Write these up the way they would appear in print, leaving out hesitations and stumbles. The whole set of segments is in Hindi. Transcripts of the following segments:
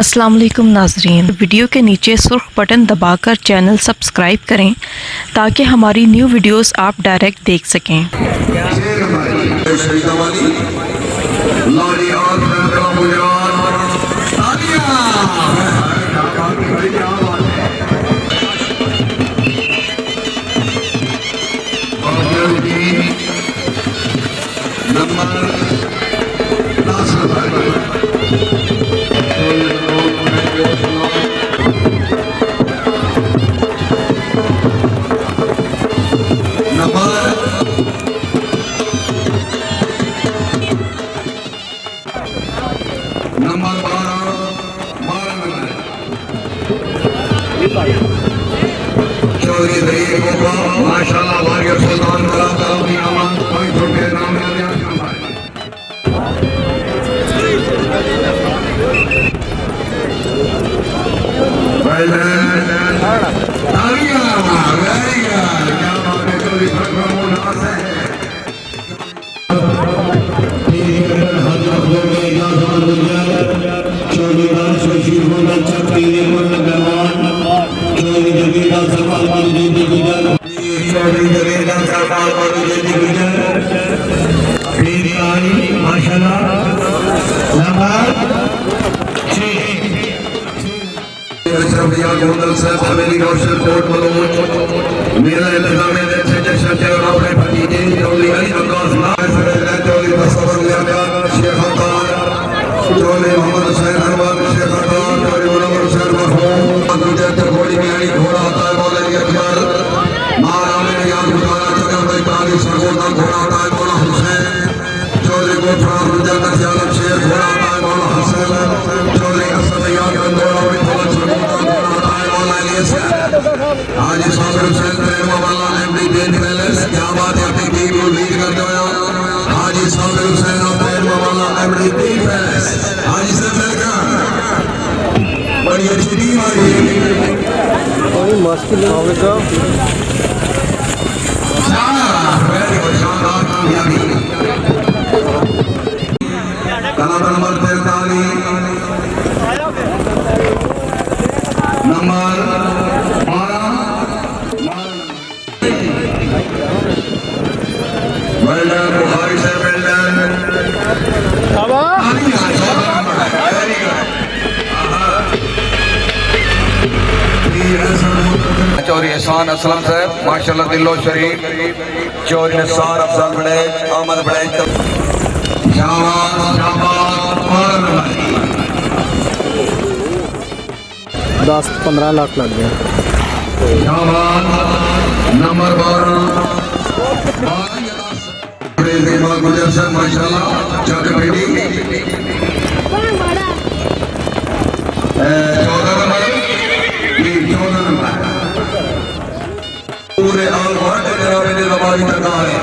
अस्सलाम वालेकुम नाज़रीन, वीडियो के नीचे सुर्ख बटन दबाकर चैनल सब्सक्राइब करें ताकि हमारी न्यू वीडियोस आप डायरेक्ट देख सकें। माशाल्लाह वारियर सुल्तान हवेली रोशन कोट मलोच मेरा इंतजाम है जैसे और अपने भतीजे चौधरी अली अब्बास चौधरी तस्वर शेख खान चौधरी मोहम्मद हुसैन अनवर शेख खान चौधरी मुनव्वर हुसैन मरहूम गुजर घोड़ी में घोड़ा होता है मौलवी अकबर मारा में याद गुजारा चौधरी भाई काली सरगोदा घोड़ा होता है मौला हुसैन चौधरी गोफरा रुजा नथियाला शेर घोड़ा होता है मौला हसन चौधरी असद याद घोड़ा में थोड़ा सरगोदा घोड़ा होता है मौला इलियास आज साबिर हुसैन प्रेम वाला एमडी डेन पैलेस क्या बात है अपनी टीम को लीड करते हुए आज साबिर हुसैन प्रेम वाला एमडी डेन पैलेस आज से वेलकम बड़ी अच्छी टीम आई कोई मुश्किल होगा शानदार कामयाबी कला नंबर 43 नंबर बुखारी से चौधरी एहसान असलम साहब माशाल्लाह दिलो शरीफ चौधरी निसार अफजल बड़े अहमद बड़े 10-15 लाख लग गया नंबर 12 गुजर साहब माशाल्लाह चक बेटी 14 नंबर पूरे आल वर्ल्ड में जनाबे ने रवानी करना है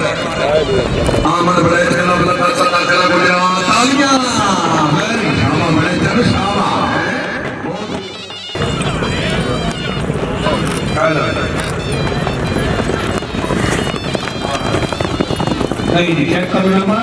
आमद बड़े जनाब लता सत्ता चला गुजरा तालियां वेरी शाबाश बड़े जन शाबाश नहीं चेक करो नंबर